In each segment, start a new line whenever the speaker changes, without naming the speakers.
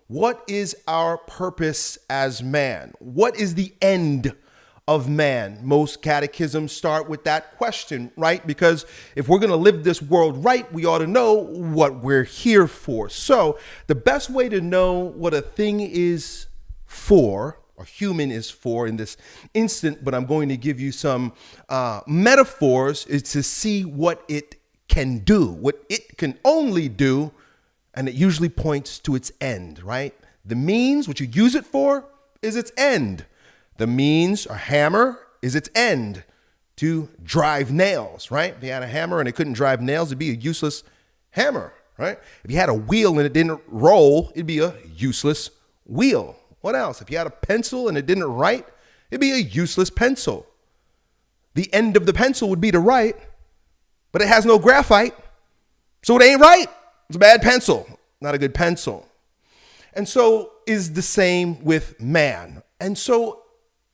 What is our purpose as man? What is the end of man? Most catechisms start with that question, right? Because if we're going to live this world right, we ought to know what we're here for. So the best way to know what a thing is for, or human is for in this instant, but I'm going to give you some metaphors, is to see what it can do, what it can only do. And it usually points to its end, right? The means, what you use it for, is its end. The means, a hammer, is its end, to drive nails, right? If you had a hammer and it couldn't drive nails, it'd be a useless hammer, right? If you had a wheel and it didn't roll, it'd be a useless wheel. What else? If you had a pencil and it didn't write, it'd be a useless pencil. The end of the pencil would be to write, but it has no graphite, so it ain't right. It's a bad pencil, not a good pencil. And so is the same with man. And so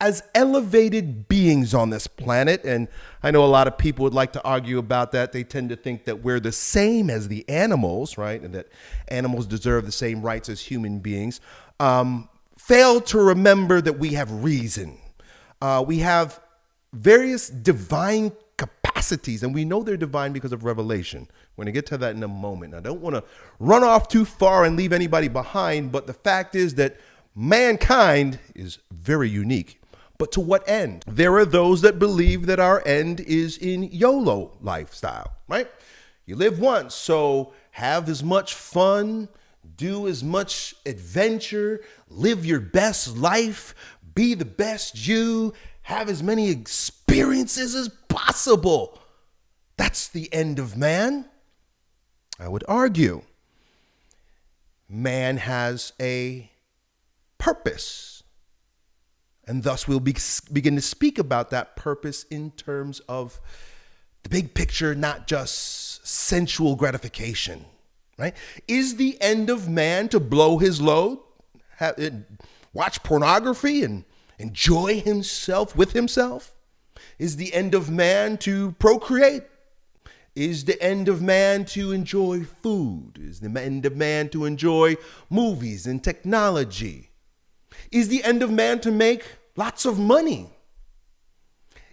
as elevated beings on this planet, and I know a lot of people would like to argue about that. They tend to think that we're the same as the animals, right? And that animals deserve the same rights as human beings. Fail to remember that we have reason. We have various divine capacities, and we know they're divine because of revelation. We're going to get to that in a moment. I don't want to run off too far and leave anybody behind, but the fact is that mankind is very unique. But to what end? There are those that believe that our end is in YOLO lifestyle, right? You live once, so have as much fun, do as much adventure, live your best life, be the best you, have as many experiences as possible. That's the end of man. I would argue man has a purpose, and thus we'll begin to speak about that purpose in terms of the big picture, not just sensual gratification, right? Is the end of man to blow his load, watch pornography and enjoy himself with himself? Is the end of man to procreate? Is the end of man to enjoy food? Is the end of man to enjoy movies and technology? Is the end of man to make lots of money?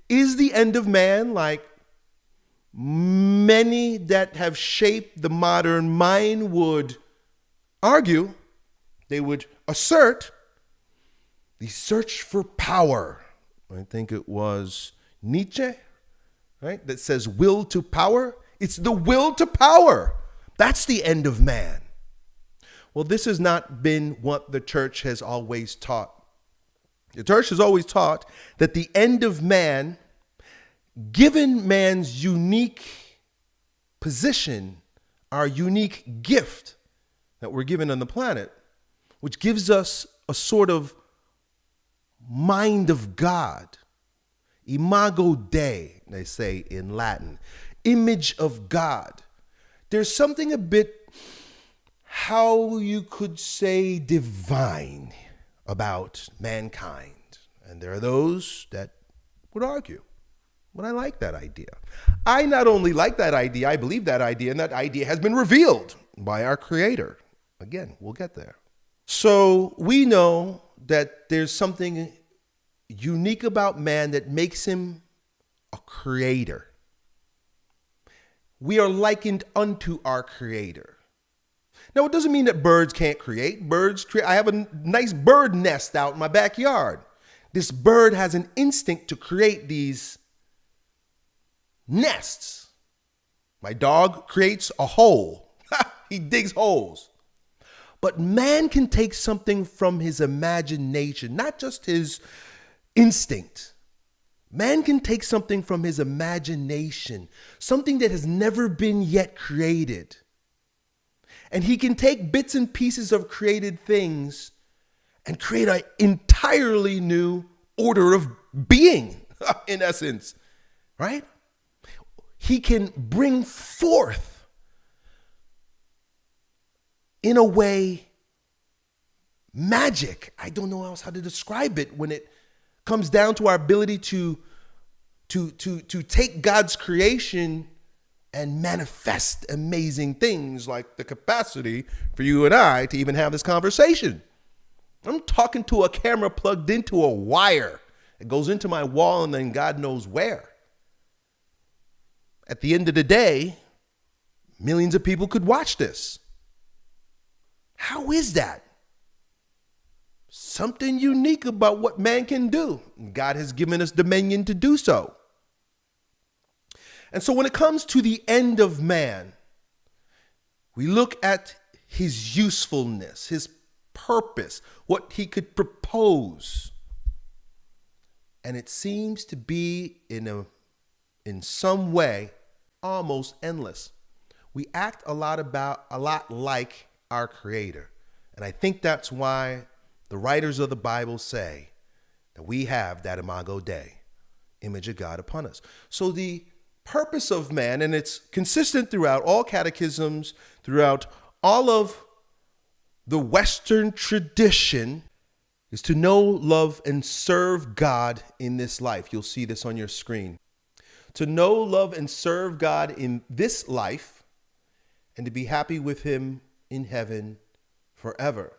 Is the end of man, like many that have shaped the modern mind would argue, they would assert, the search for power? I think it was Nietzsche, right, that says will to power. It's the will to power. That's the end of man. Well, this has not been what the church has always taught. The church has always taught that the end of man, given man's unique position, our unique gift that we're given on the planet, which gives us a sort of mind of God, Imago Dei, they say in Latin, image of God. There's something a bit, how you could say, divine about mankind. And there are those that would argue, but I like that idea. I not only like that idea, I believe that idea, and that idea has been revealed by our Creator. Again, we'll get there. So we know that there's something unique about man that makes him a creator. We are likened unto our Creator. Now, it doesn't mean that birds can't create. I have a nice bird nest out in my backyard. This bird has an instinct to create these nests. My dog creates a hole. He digs holes. But man can take something from his imagination, not just his instinct. Man can take something from his imagination, something that has never been yet created. And he can take bits and pieces of created things and create an entirely new order of being, in essence, right? He can bring forth, in a way, magic. I don't know else how to describe it when it comes down to our ability to take God's creation and manifest amazing things like the capacity for you and I to even have this conversation. I'm talking to a camera plugged into a wire. It goes into my wall and then God knows where. At the end of the day, millions of people could watch this. How is that? Something unique about what man can do. God has given us dominion to do so. And so when it comes to the end of man, we look at his usefulness, his purpose, what he could propose. And it seems to be in some way almost endless. We act a lot like our Creator. And I think that's why the writers of the Bible say that we have that Imago Dei, image of God upon us. So the purpose of man, and it's consistent throughout all catechisms, throughout all of the Western tradition, is to know, love, and serve God in this life. You'll see this on your screen. To know, love, and serve God in this life, and to be happy with him in heaven forever.